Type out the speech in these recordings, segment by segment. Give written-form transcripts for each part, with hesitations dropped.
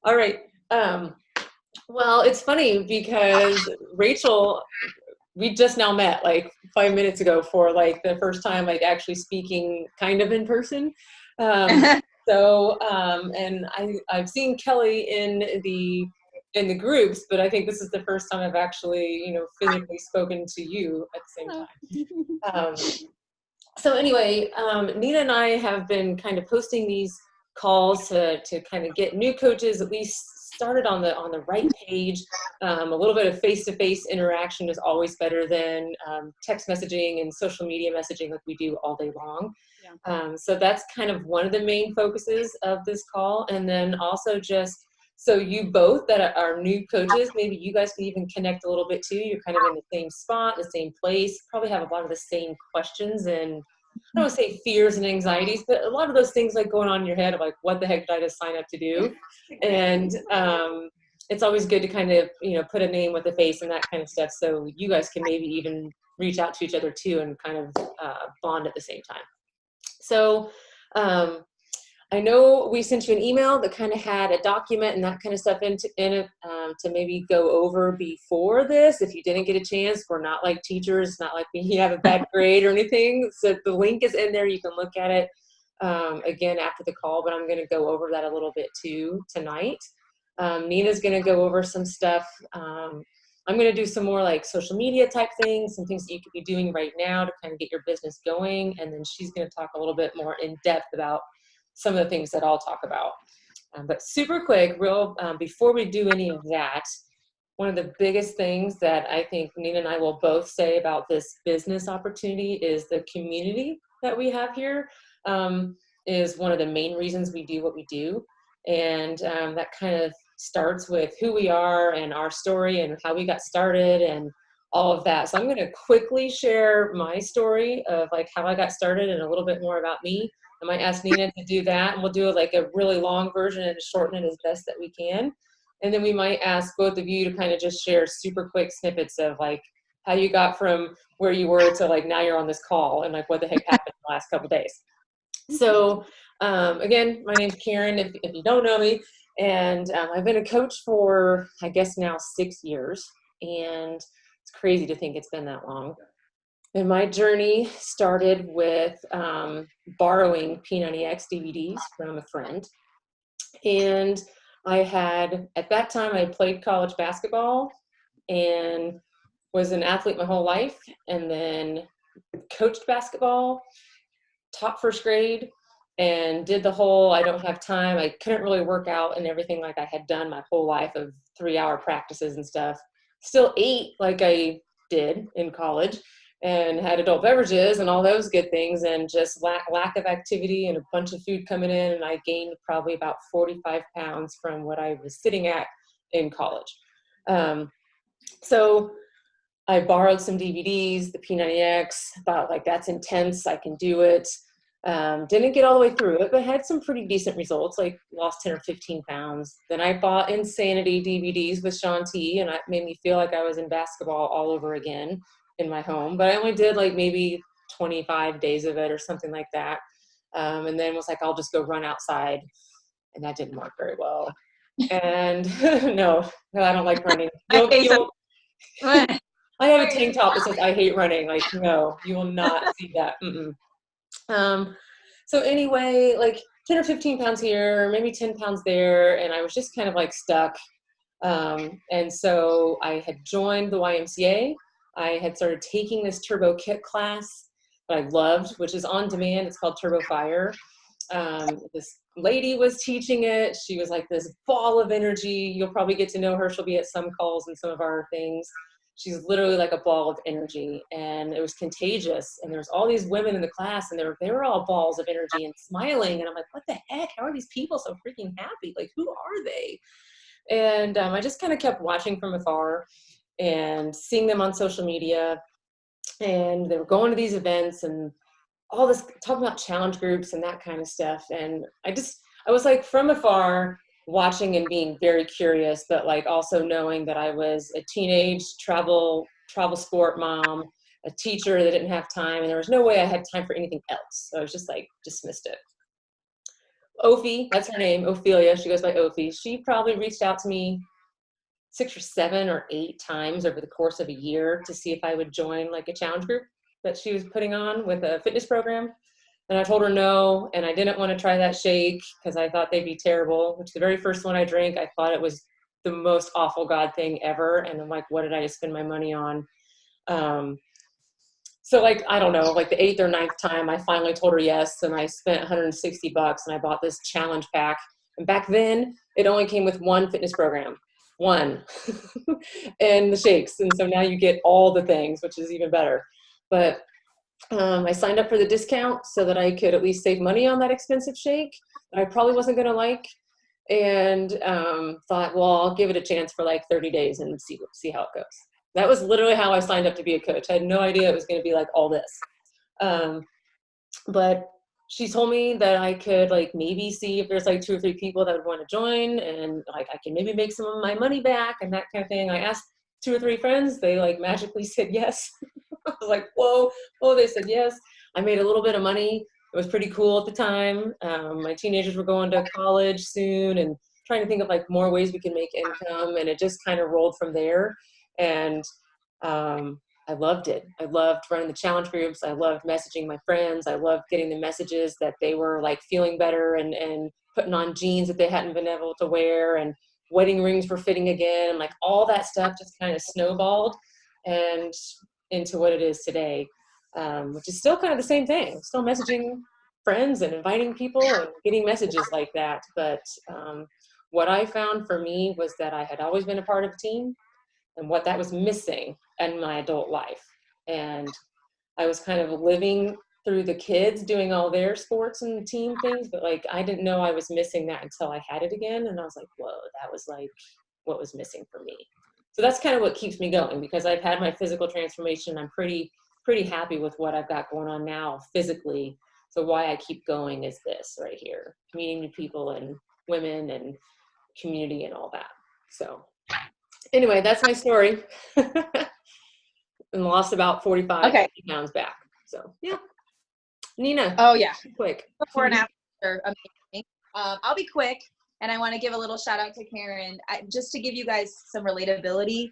All right. Well, it's funny because Rachel, we just now met like 5 minutes ago for like the first time, like actually speaking kind of in person. Um, and I've seen Kelly in the groups, but I think this is the first time I've actually, physically spoken to you at the same time. So anyway, Nina and I have been kind of posting these calls to kind of get new coaches at least started on the right page. A little bit of face-to-face interaction is always better than text messaging and social media messaging like we do all day long. Yeah. So that's kind of one of the main focuses of this call. And then also just so you both that are new coaches, maybe you guys can even connect a little bit too. You're kind of in the same spot, the same place, probably have a lot of the same questions and I don't want to say fears and anxieties, but a lot of those things like going on in your head of like, what the heck did I just sign up to do? And it's always good to kind of, put a name with a face and that kind of stuff. So you guys can maybe even reach out to each other too and kind of bond at the same time. So I know we sent you an email that kind of had a document and that kind of stuff in it to maybe go over before this. If you didn't get a chance, we're not like teachers, not like we have a bad grade or anything. So the link is in there. You can look at it again after the call, but I'm going to go over that a little bit too tonight. Nina's going to go over some stuff. I'm going to do some more like social media type things, some things that you could be doing right now to kind of get your business going. And then she's going to talk a little bit more in depth about some of the things that I'll talk about. But super quick, before we do any of that, one of the biggest things that I think Nina and I will both say about this business opportunity is the community that we have here is one of the main reasons we do what we do. And that kind of starts with who we are and our story and how we got started and all of that. So I'm going to quickly share my story of like how I got started and a little bit more about me. I might ask Nina to do that, and we'll do like a really long version and shorten it as best that we can. And then we might ask both of you to kind of just share super quick snippets of like how you got from where you were to like now you're on this call and like what the heck happened the last couple of days. So again, my name's Karen, if you don't know me, and I've been a coach for, I guess now 6 years, and it's crazy to think it's been that long. And my journey started with borrowing P90X DVDs from a friend. And I had, at that time, I played college basketball and was an athlete my whole life, and then coached basketball, taught first grade, and did the whole, I don't have time, I couldn't really work out and everything like I had done my whole life of 3-hour practices and stuff. Still ate like I did in college and had adult beverages and all those good things, and just lack of activity and a bunch of food coming in, and I gained probably about 45 pounds from what I was sitting at in college. So I borrowed some DVDs, the P90X, thought like that's intense, I can do it. Didn't get all the way through it, but had some pretty decent results, like lost 10 or 15 pounds. Then I bought Insanity DVDs with Shaun T, and it made me feel like I was in basketball all over again in my home. But I only did like maybe 25 days of it or something like that. And then was like, I'll just go run outside. And that didn't work very well. And no, I don't like running. I have a tank top that says I hate running. Like, no, you will not see that. So anyway, like 10 or 15 pounds here, maybe 10 pounds there. And I was just kind of like stuck. And so I had joined the YMCA. I had started taking this Turbo Kick class that I loved, which is on demand. It's called Turbo Fire. This lady was teaching it. She was like this ball of energy. You'll probably get to know her. She'll be at some calls and some of our things. She's literally like a ball of energy, and it was contagious. And there was all these women in the class, and they were all balls of energy and smiling. And I'm like, what the heck? How are these people so freaking happy? Like, who are they? And I just kind of kept watching from afar and seeing them on social media. And they were going to these events and all this, talking about challenge groups and that kind of stuff. And I was like from afar watching and being very curious, but like also knowing that I was a teenage travel sport mom, a teacher that didn't have time, and there was no way I had time for anything else. So I was just like dismissed it. Ophi, that's her name, Ophelia. She goes by Ophi. She probably reached out to me 6 or 7 or 8 times over the course of a year to see if I would join like a challenge group that she was putting on with a fitness program. And I told her no, and I didn't want to try that shake because I thought they'd be terrible, which the very first one I drank, I thought it was the most awful God thing ever. And I'm like, what did I just spend my money on? So like, I don't know, like the 8th or 9th time, I finally told her yes. And I spent $160 and I bought this challenge pack. And back then it only came with one fitness program, one, and the shakes. And so now you get all the things, which is even better. But I signed up for the discount so that I could at least save money on that expensive shake that I probably wasn't going to like. And thought, well, I'll give it a chance for like 30 days and see how it goes. That was literally how I signed up to be a coach. I had no idea it was going to be like all this. But she told me that I could like maybe see if there's like 2 or 3 people that would want to join, and like I can maybe make some of my money back and that kind of thing. I asked 2 or 3 friends. They like magically said yes. I was like, whoa, they said yes. I made a little bit of money. It was pretty cool at the time. My teenagers were going to college soon and trying to think of like more ways we can make income. And it just kind of rolled from there. And I loved it. I loved running the challenge groups. I loved messaging my friends. I loved getting the messages that they were like feeling better and putting on jeans that they hadn't been able to wear, and wedding rings were fitting again. And like all that stuff just kind of snowballed and into what it is today, which is still kind of the same thing. Still messaging friends and inviting people and getting messages like that. But what I found for me was that I had always been a part of a team, and what that was missing in my adult life. And I was kind of living through the kids doing all their sports and team things, but like I didn't know I was missing that until I had it again. And I was like, whoa, that was like what was missing for me. So that's kind of what keeps me going, because I've had my physical transformation. I'm pretty happy with what I've got going on now physically. So why I keep going is this right here, meeting new people and women and community and all that. So anyway, that's my story. And lost about 45 pounds back. So yeah. Nina. Oh yeah. Quick. Before and after, amazing. I'll be quick, and I want to give a little shout out to Karen. Just to give you guys some relatability,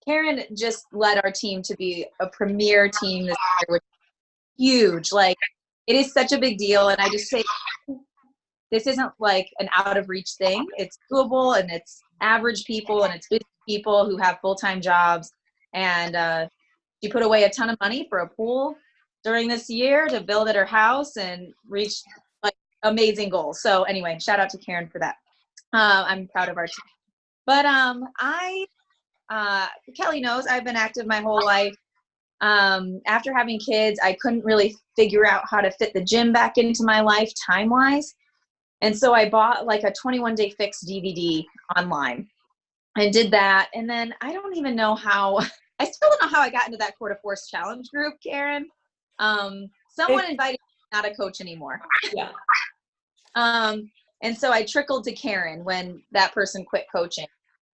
Karen just led our team to be a premier team this year, which is huge. Like, it is such a big deal, and I just say this isn't like an out of reach thing. It's doable, and it's average people, and it's busy people who have full-time jobs. And she put away a ton of money for a pool during this year to build at her house and reach like amazing goals. So anyway, shout out to Karen for that. I'm proud of our team. But Kelly knows I've been active my whole life. After having kids, I couldn't really figure out how to fit the gym back into my life time-wise. And so I bought like a 21-day fix DVD online and did that. And then I don't even know how, I still don't know how I got into that Quarter Force Challenge group, Karen. Someone invited me, not a coach anymore. Yeah. And so I trickled to Karen when that person quit coaching.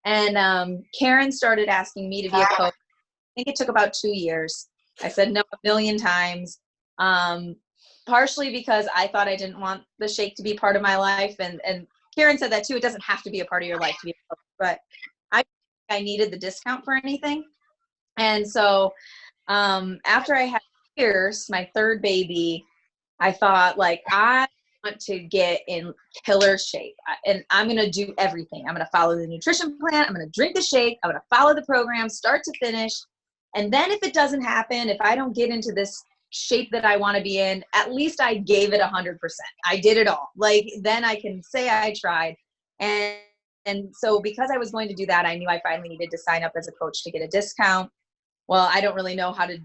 And Karen started asking me to be a coach. I think it took about 2 years. I said no a million times. Partially because I thought I didn't want the shake to be part of my life. And Karen said that too. It doesn't have to be a part of your life to be a coach, but I needed the discount for anything. And so after I had Pierce, my third baby, I thought like, I want to get in killer shape, and I'm going to do everything. I'm going to follow the nutrition plan. I'm going to drink the shake. I'm going to follow the program start to finish. And then if it doesn't happen, if I don't get into this shape that I want to be in, at least I gave it 100%. I did it all. Like, then I can say I tried. And so because I was going to do that, I knew I finally needed to sign up as a coach to get a discount. Well, I don't really know how to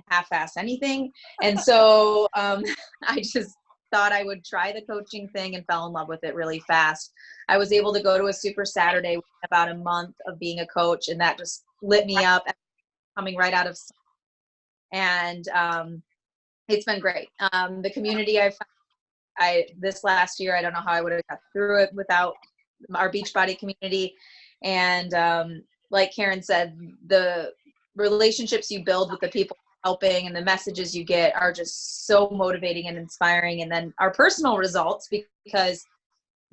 half-ass anything. And so I just thought I would try the coaching thing and fell in love with it really fast. I was able to go to a Super Saturday within about a month of being a coach, and that just lit me up, coming right out of. And it's been great. The community this last year, I don't know how I would have got through it without our Beachbody community. And like Karen said, the relationships you build with the people helping and the messages you get are just so motivating and inspiring. And then our personal results, because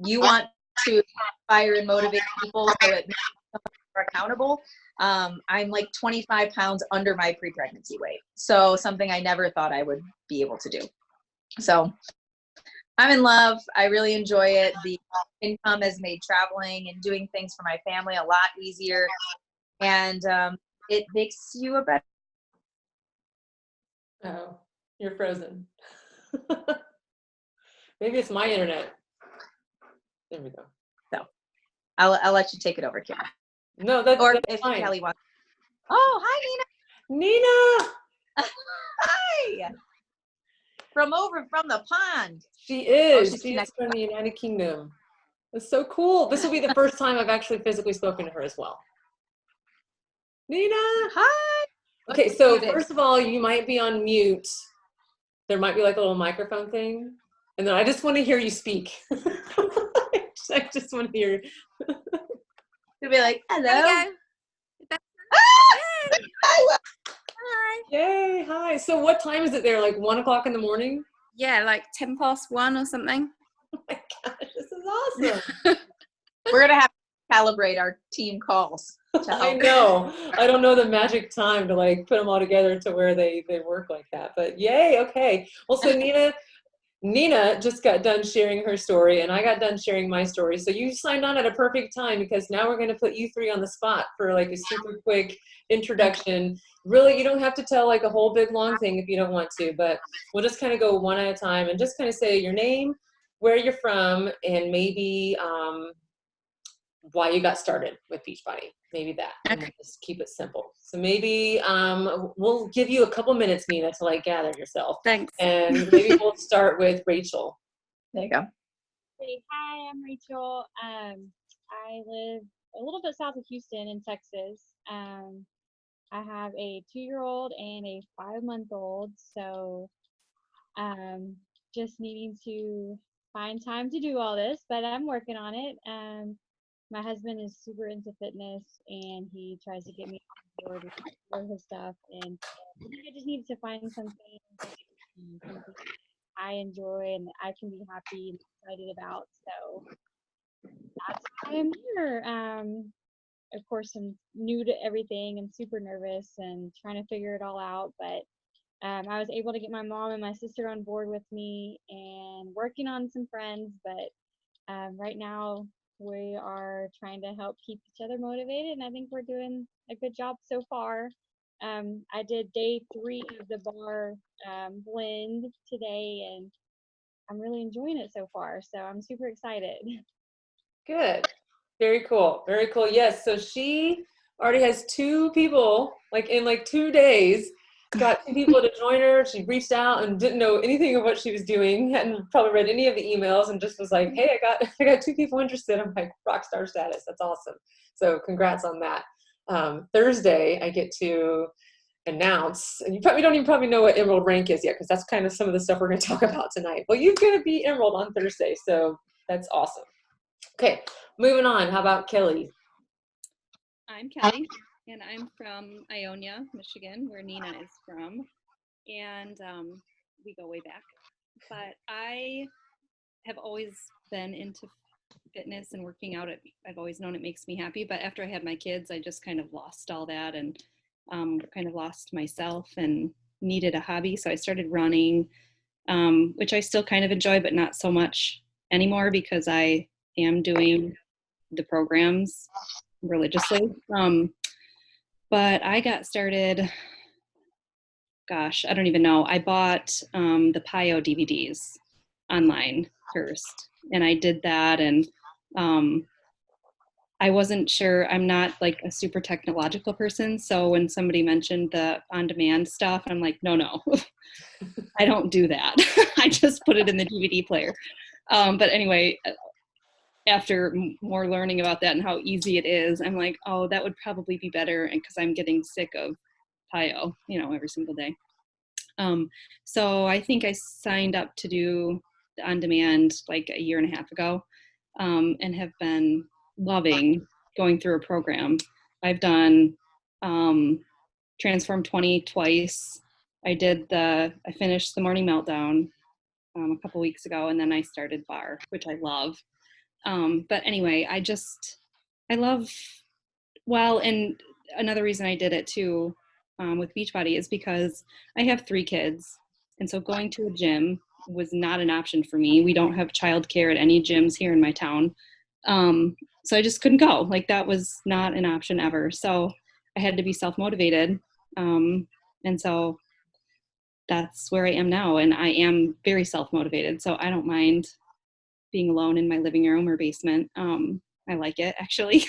you want to inspire and motivate people so it makes them more accountable. I'm like 25 pounds under my pre-pregnancy weight. So something I never thought I would be able to do. So I'm in love. I really enjoy it. The income has made traveling and doing things for my family a lot easier. And it makes you a better. Oh, you're frozen. Maybe it's my internet. There we go. So I'll let you take it over, Kim. No, that's Or that's if fine. Kelly wants. Oh, hi, Nina. Hi. From the pond. She is. she's She's connected. from the United Kingdom. That's so cool. This will be the first time I've actually physically spoken to her as well. Nina. Hi. Okay, so first of all, you might be on mute. There might be like a little microphone thing. And then I just want to hear you speak. I just want to hear. You'll be like, hello. There we go. Hi. Yay, hi. So what time is it there? Like 1 o'clock in the morning? Yeah, like 1:10 or something. Oh my gosh, this is awesome. We're going to have to calibrate our team calls. I know. I don't know the magic time to like put them all together to where they work like that. But yay, okay. Well, so Nina just got done sharing her story and I got done sharing my story. So you signed on at a perfect time because now we're going to put you three on the spot for like a super quick introduction. Really, you don't have to tell like a whole big long thing if you don't want to, but we'll just kind of go one at a time and just kind of say your name, where you're from, and maybe why you got started with Beachbody. Maybe that. And we'll just keep it simple. So maybe we'll give you a couple minutes, Nina, to like gather yourself. Thanks. And maybe we'll start with Rachel. There you go. Hey, hi, I'm Rachel. I live a little bit south of Houston in Texas. I have a 2-year-old and a 5-month-old, so just needing to find time to do all this, but I'm working on it. My husband is super into fitness, and he tries to get me on board with all of his stuff, and I think I just need to find something I enjoy and I can be happy and excited about. So that's why I'm here. Of course, I'm new to everything and super nervous and trying to figure it all out. But I was able to get my mom and my sister on board with me and working on some friends. But right now, we are trying to help keep each other motivated, and I think we're doing a good job so far. I did day 3 of the bar blend today, and I'm really enjoying it so far. So I'm super excited. Good. Very cool. Very cool. Yes. So she already has 2 people, like in like 2 days, got 2 people to join her. She reached out and didn't know anything of what she was doing, hadn't probably read any of the emails, and just was like, hey, I got 2 people interested. I'm like, rock star status. That's awesome. So congrats on that. Thursday, I get to announce, and you probably don't even know what Emerald rank is yet, because that's kind of some of the stuff we're going to talk about tonight. Well, you're going to be Emerald on Thursday, so that's awesome. Okay, moving on. How about Kelly? I'm Kelly, and I'm from Ionia, Michigan, where Nina is from, and we go way back. But I have always been into fitness and working out. I've always known it makes me happy, but after I had my kids, I just kind of lost all that and kind of lost myself and needed a hobby. So I started running, which I still kind of enjoy, but not so much anymore because I am doing the programs religiously. But I got started, gosh, I don't even know. I bought the PiYo DVDs online first, and I did that, and I wasn't sure. I'm not like a super technological person, so when somebody mentioned the on-demand stuff, I'm like, no, I don't do that. I just put it in the DVD player. But anyway, after more learning about that and how easy it is, I'm like, oh, that would probably be better, and because I'm getting sick of PiYo, every single day. So I think I signed up to do the on-demand like a year and a half ago, and have been loving going through a program. I've done Transform 20 twice. I finished the Morning Meltdown a couple weeks ago, and then I started Bar, which I love. But anyway, I love, well, and another reason I did it too with Beachbody is because I have 3 kids. And so going to a gym was not an option for me. We don't have childcare at any gyms here in my town. So I just couldn't go. Like that was not an option ever. So I had to be self-motivated. And so that's where I am now. And I am very self-motivated. So I don't mind being alone in my living room or basement. I like it actually.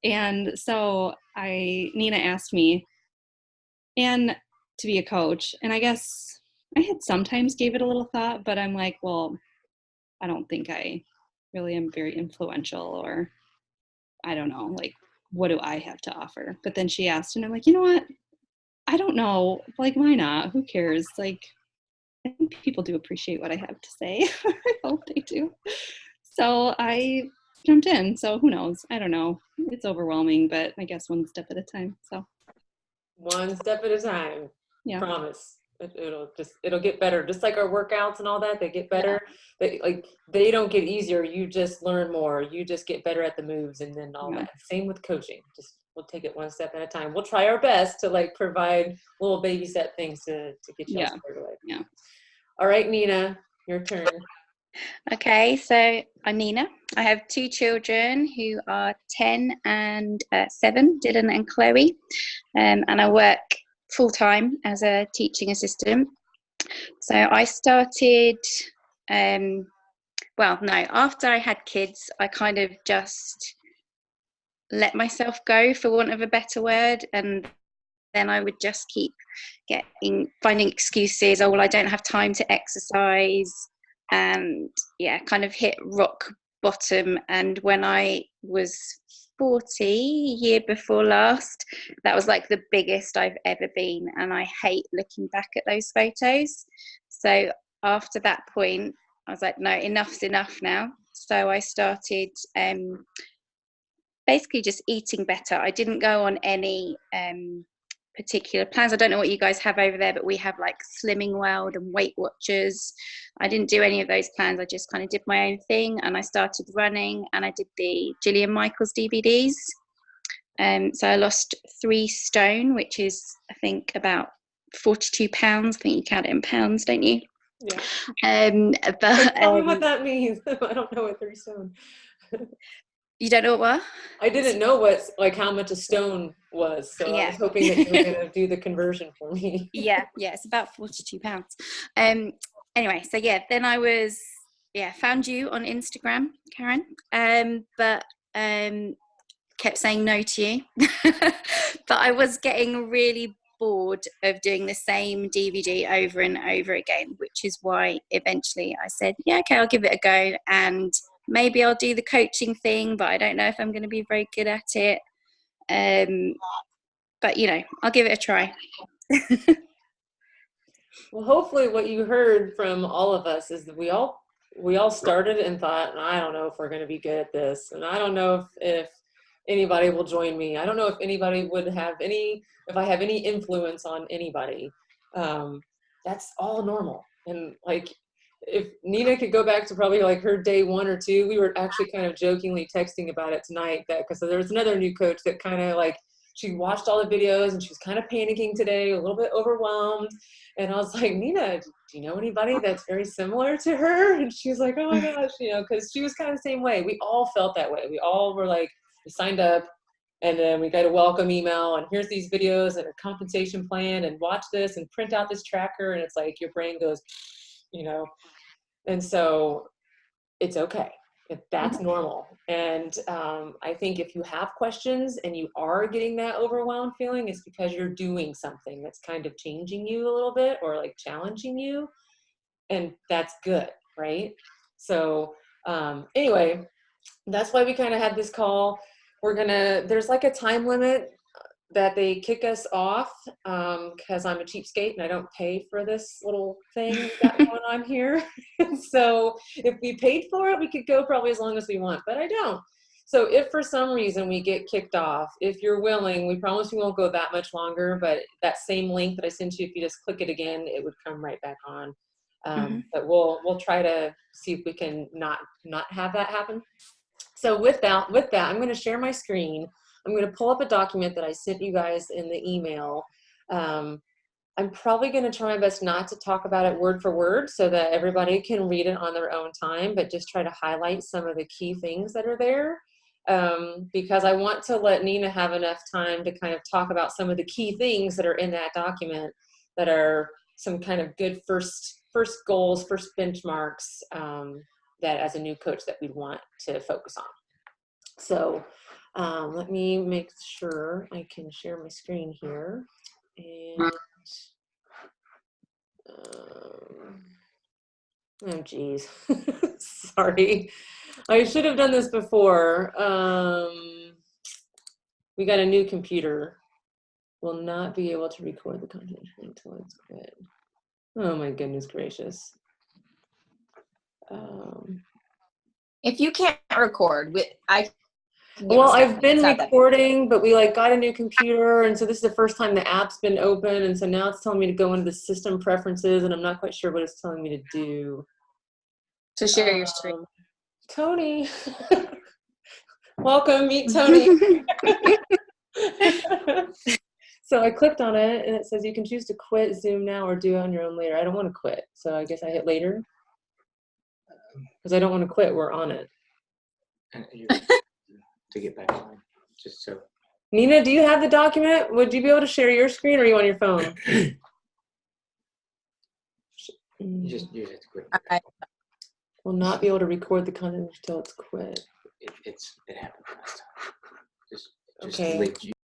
And so Nina asked me and to be a coach. And I guess I had sometimes gave it a little thought, but I'm like, well, I don't think I really am very influential, or I don't know, like, what do I have to offer? But then she asked, and I'm like, you know what? I don't know. Like, why not? Who cares? Like, I think people do appreciate what I have to say. I hope they do. So I jumped in. So who knows? I don't know. It's overwhelming, but I guess one step at a time. So One step at a time. yeah. Promise. It'll get better. Just like our workouts and all that, they get better. They don't get easier. You just learn more. You just get better at the moves, and then all that. Same with coaching. We'll take it one step at a time. We'll try our best to like provide little baby step things to get you squared away. Yeah. All right, Nina, your turn. Okay, so I'm Nina. I have 2 children who are 10 and 7, Dylan and Chloe, and I work full-time as a teaching assistant. So I started, after I had kids, I kind of just let myself go, for want of a better word, and then I would just keep finding excuses. Oh, well, I don't have time to exercise. And kind of hit rock bottom. And when I was 40, year before last, that was like the biggest I've ever been. And I hate looking back at those photos. So after that point, I was like, no, enough's enough now. So I started basically just eating better. I didn't go on any particular plans. I don't know what you guys have over there, but we have like Slimming World and Weight Watchers. I didn't do any of those plans. I just kind of did my own thing, and I started running, and I did the Jillian Michaels DVDs. So I lost 3 stone, which is I think about 42 pounds. I think you count it in pounds, don't you? Yeah. But tell me what that means. I don't know what 3 stone. You don't know what? I didn't know how much a stone was, so I was hoping that you were going to do the conversion for me. yeah, it's about 42 pounds. Anyway, so then I was found you on Instagram, Karen, but kept saying no to you. But I was getting really bored of doing the same DVD over and over again, which is why eventually I said, okay, I'll give it a go, and maybe I'll do the coaching thing, but I don't know if I'm going to be very good at it. But I'll give it a try. Well, hopefully what you heard from all of us is that we all started and thought, I don't know if we're going to be good at this, and I don't know if anybody will join me. I don't know if anybody if I have any influence on anybody. That's all normal. And like, if Nina could go back to probably like her day 1 or 2, we were actually kind of jokingly texting about it tonight, because there was another new coach that kind of like, she watched all the videos and she was kind of panicking today, a little bit overwhelmed. And I was like, Nina, do you know anybody that's very similar to her? And she was like, oh my gosh, because she was kind of the same way. We all felt that way. We all were like, we signed up, and then we got a welcome email, and here's these videos and a compensation plan, and watch this and print out this tracker. And it's like your brain goes, and so it's okay. That's normal. And I think if you have questions and you are getting that overwhelmed feeling, it's because you're doing something that's kind of changing you a little bit, or like challenging you. And that's good, right? So anyway, that's why we kind of had this call. There's like a time limit that they kick us off, because I'm a cheapskate and I don't pay for this little thing we got going on here. So if we paid for it, we could go probably as long as we want, but I don't. So if for some reason we get kicked off, if you're willing, we promise we won't go that much longer, but that same link that I sent you, if you just click it again, it would come right back on. But we'll try to see if we can not have that happen. So with that, I'm going to share my screen. I'm going to pull up a document that I sent you guys in the email. I'm probably going to try my best not to talk about it word for word so that everybody can read it on their own time, but just try to highlight some of the key things that are there. Because I want to let Nina have enough time to kind of talk about some of the key things that are in that document that are some kind of good first goals, first benchmarks that as a new coach that we'd want to focus on. So let me make sure I can share my screen here. And oh geez, sorry. I should have done this before. We got a new computer. Will not be able to record the content until it's quit. Oh my goodness gracious. If you can't record, well, I've been recording, but we got a new computer, and so this is the first time the app's been open, and so now it's telling me to go into the system preferences, and I'm not quite sure what it's telling me to do. To share your screen. Tony. Welcome, meet Tony. So I clicked on it, and it says you can choose to quit Zoom now or do it on your own later. I don't want to quit, so I guess I hit later. Because I don't want to quit, we're on it. To get back on, just so. Nina, do you have the document? Would you be able to share your screen, or are you on your phone? You just have to quit. Will not be able to record the content until it's quit. It happened last time. Just okay.